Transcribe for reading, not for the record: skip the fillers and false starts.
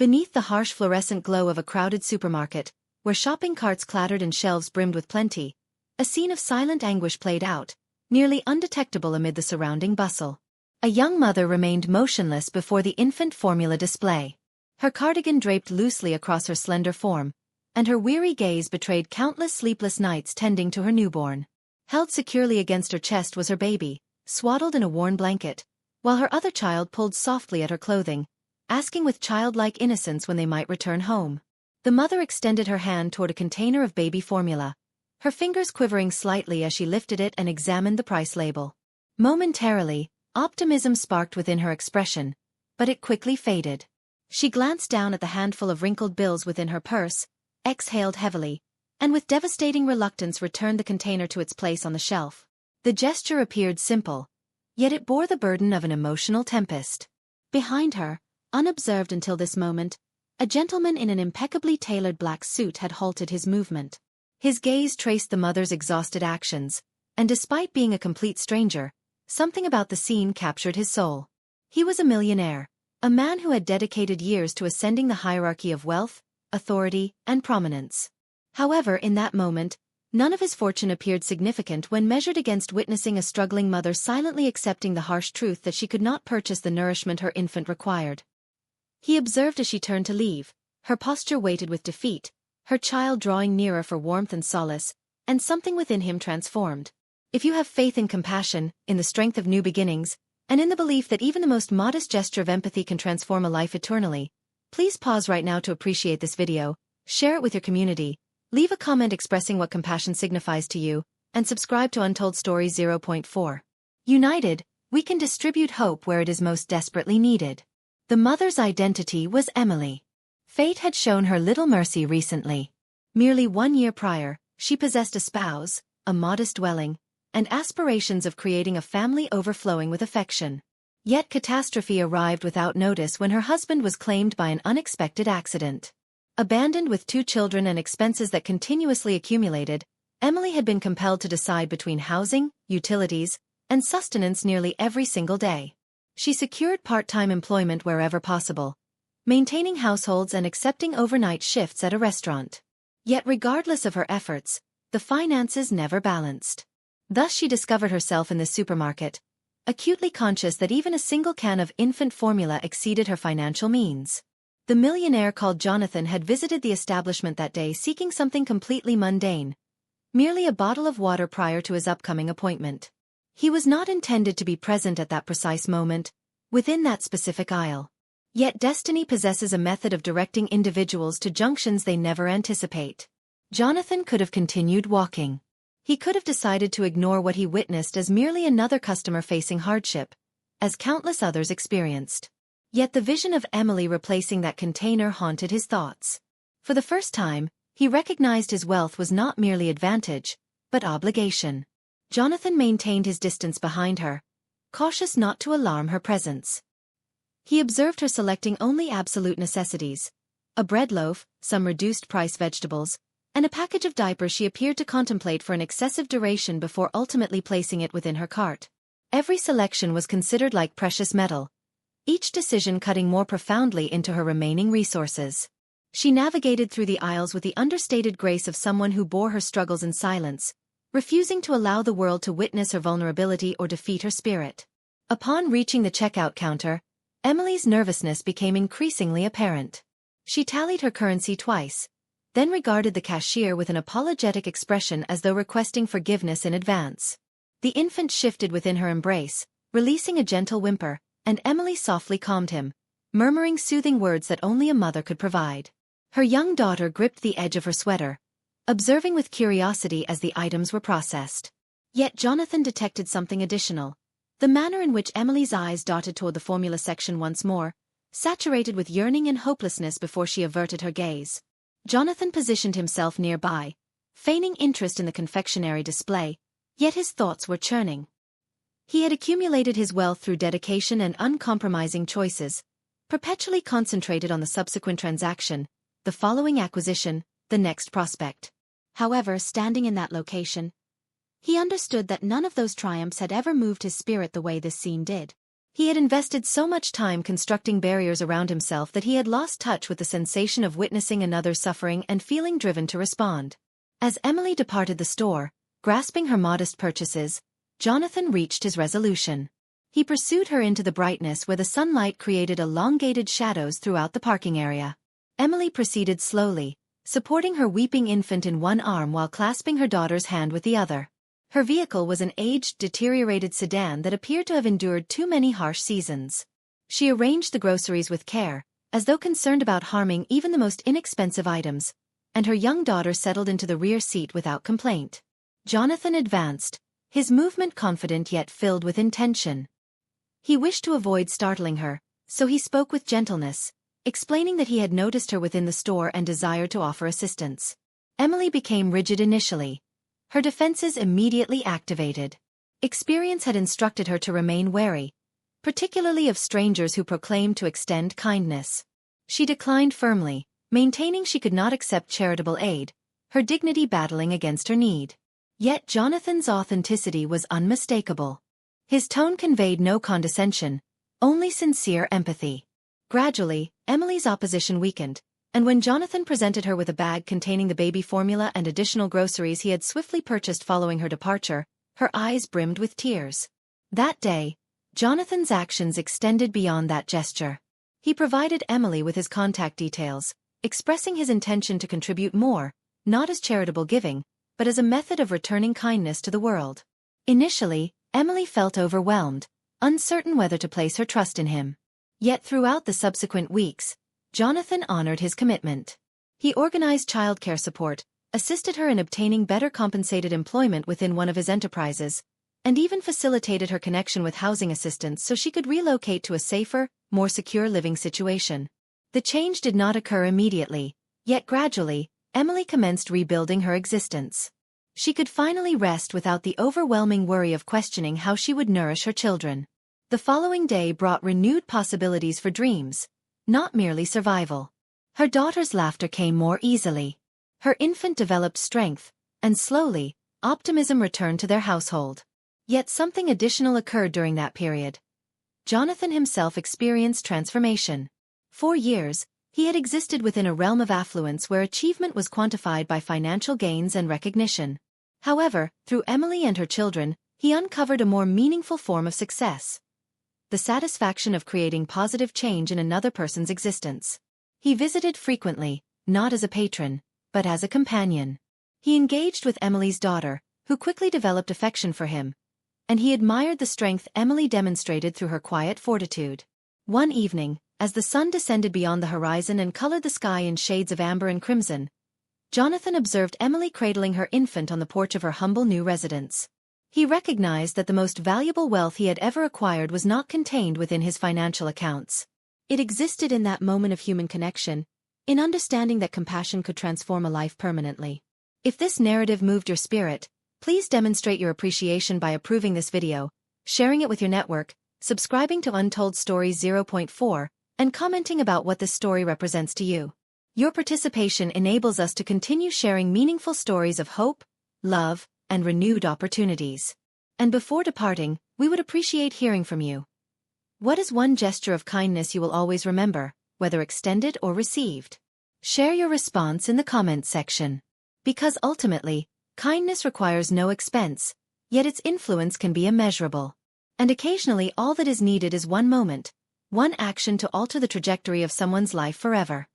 Beneath the harsh fluorescent glow of a crowded supermarket, where shopping carts clattered and shelves brimmed with plenty, a scene of silent anguish played out, nearly undetectable amid the surrounding bustle. A young mother remained motionless before the infant formula display. Her cardigan draped loosely across her slender form, and her weary gaze betrayed countless sleepless nights tending to her newborn. Held securely against her chest was her baby, swaddled in a worn blanket, while her other child pulled softly at her clothing, asking with childlike innocence when they might return home. The mother extended her hand toward a container of baby formula, her fingers quivering slightly as she lifted it and examined the price label. Momentarily, optimism sparked within her expression, but it quickly faded. She glanced down at the handful of wrinkled bills within her purse, exhaled heavily, and with devastating reluctance returned the container to its place on the shelf. The gesture appeared simple, yet it bore the burden of an emotional tempest. Behind her, unobserved until this moment, a gentleman in an impeccably tailored black suit had halted his movement. His gaze traced the mother's exhausted actions, and despite being a complete stranger, something about the scene captured his soul. He was a millionaire, a man who had dedicated years to ascending the hierarchy of wealth, authority, and prominence. However, in that moment, none of his fortune appeared significant when measured against witnessing a struggling mother silently accepting the harsh truth that she could not purchase the nourishment her infant required. He observed as she turned to leave, her posture weighted with defeat, her child drawing nearer for warmth and solace, and something within him transformed. If you have faith in compassion, in the strength of new beginnings, and in the belief that even the most modest gesture of empathy can transform a life eternally, please pause right now to appreciate this video, share it with your community, leave a comment expressing what compassion signifies to you, and subscribe to Untold Stories 0.4. United, we can distribute hope where it is most desperately needed. The mother's identity was Emily. Fate had shown her little mercy recently. Merely 1 year prior, she possessed a spouse, a modest dwelling, and aspirations of creating a family overflowing with affection. Yet catastrophe arrived without notice when her husband was claimed by an unexpected accident. Abandoned with 2 children and expenses that continuously accumulated, Emily had been compelled to decide between housing, utilities, and sustenance nearly every single day. She secured part-time employment wherever possible, maintaining households and accepting overnight shifts at a restaurant. Yet regardless of her efforts, the finances never balanced. Thus she discovered herself in the supermarket, acutely conscious that even a single can of infant formula exceeded her financial means. The millionaire called Jonathan had visited the establishment that day seeking something completely mundane, merely a bottle of water prior to his upcoming appointment. He was not intended to be present at that precise moment, within that specific aisle. Yet destiny possesses a method of directing individuals to junctions they never anticipate. Jonathan could have continued walking. He could have decided to ignore what he witnessed as merely another customer facing hardship, as countless others experienced. Yet the vision of Emily replacing that container haunted his thoughts. For the first time, he recognized his wealth was not merely advantage, but obligation. Jonathan maintained his distance behind her, cautious not to alarm her presence. He observed her selecting only absolute necessities, a bread loaf, some reduced-price vegetables, and a package of diapers she appeared to contemplate for an excessive duration before ultimately placing it within her cart. Every selection was considered like precious metal, each decision cutting more profoundly into her remaining resources. She navigated through the aisles with the understated grace of someone who bore her struggles in silence, refusing to allow the world to witness her vulnerability or defeat her spirit. Upon reaching the checkout counter, Emily's nervousness became increasingly apparent. She tallied her currency twice, then regarded the cashier with an apologetic expression as though requesting forgiveness in advance. The infant shifted within her embrace, releasing a gentle whimper, and Emily softly calmed him, murmuring soothing words that only a mother could provide. Her young daughter gripped the edge of her sweater, observing with curiosity as the items were processed. Yet Jonathan detected something additional. The manner in which Emily's eyes darted toward the formula section once more, saturated with yearning and hopelessness before she averted her gaze. Jonathan positioned himself nearby, feigning interest in the confectionery display, yet his thoughts were churning. He had accumulated his wealth through dedication and uncompromising choices, perpetually concentrated on the subsequent transaction, the following acquisition, the next prospect. However, standing in that location, he understood that none of those triumphs had ever moved his spirit the way this scene did. He had invested so much time constructing barriers around himself that he had lost touch with the sensation of witnessing another suffering and feeling driven to respond. As Emily departed the store, grasping her modest purchases, Jonathan reached his resolution. He pursued her into the brightness where the sunlight created elongated shadows throughout the parking area. Emily proceeded slowly, supporting her weeping infant in one arm while clasping her daughter's hand with the other. Her vehicle was an aged, deteriorated sedan that appeared to have endured too many harsh seasons. She arranged the groceries with care, as though concerned about harming even the most inexpensive items, and her young daughter settled into the rear seat without complaint. Jonathan advanced, his movement confident yet filled with intention. He wished to avoid startling her, so he spoke with gentleness, explaining that he had noticed her within the store and desired to offer assistance. Emily became rigid initially. Her defenses immediately activated. Experience had instructed her to remain wary, particularly of strangers who proclaimed to extend kindness. She declined firmly, maintaining she could not accept charitable aid, her dignity battling against her need. Yet Jonathan's authenticity was unmistakable. His tone conveyed no condescension, only sincere empathy. Gradually, Emily's opposition weakened, and when Jonathan presented her with a bag containing the baby formula and additional groceries he had swiftly purchased following her departure, her eyes brimmed with tears. That day, Jonathan's actions extended beyond that gesture. He provided Emily with his contact details, expressing his intention to contribute more, not as charitable giving, but as a method of returning kindness to the world. Initially, Emily felt overwhelmed, uncertain whether to place her trust in him. Yet throughout the subsequent weeks, Jonathan honored his commitment. He organized childcare support, assisted her in obtaining better compensated employment within one of his enterprises, and even facilitated her connection with housing assistance so she could relocate to a safer, more secure living situation. The change did not occur immediately, yet gradually, Emily commenced rebuilding her existence. She could finally rest without the overwhelming worry of questioning how she would nourish her children. The following day brought renewed possibilities for dreams, not merely survival. Her daughter's laughter came more easily. Her infant developed strength, and slowly, optimism returned to their household. Yet something additional occurred during that period. Jonathan himself experienced transformation. For years, he had existed within a realm of affluence where achievement was quantified by financial gains and recognition. However, through Emily and her children, he uncovered a more meaningful form of success: the satisfaction of creating positive change in another person's existence. He visited frequently, not as a patron, but as a companion. He engaged with Emily's daughter, who quickly developed affection for him, and he admired the strength Emily demonstrated through her quiet fortitude. One evening, as the sun descended beyond the horizon and colored the sky in shades of amber and crimson, Jonathan observed Emily cradling her infant on the porch of her humble new residence. He recognized that the most valuable wealth he had ever acquired was not contained within his financial accounts. It existed in that moment of human connection, in understanding that compassion could transform a life permanently. If this narrative moved your spirit, please demonstrate your appreciation by approving this video, sharing it with your network, subscribing to Untold Stories 0.4, and commenting about what this story represents to you. Your participation enables us to continue sharing meaningful stories of hope, love, and renewed opportunities. And before departing, we would appreciate hearing from you. What is one gesture of kindness you will always remember, whether extended or received? Share your response in the comments section. Because ultimately, kindness requires no expense, yet its influence can be immeasurable. And occasionally all that is needed is one moment, one action to alter the trajectory of someone's life forever.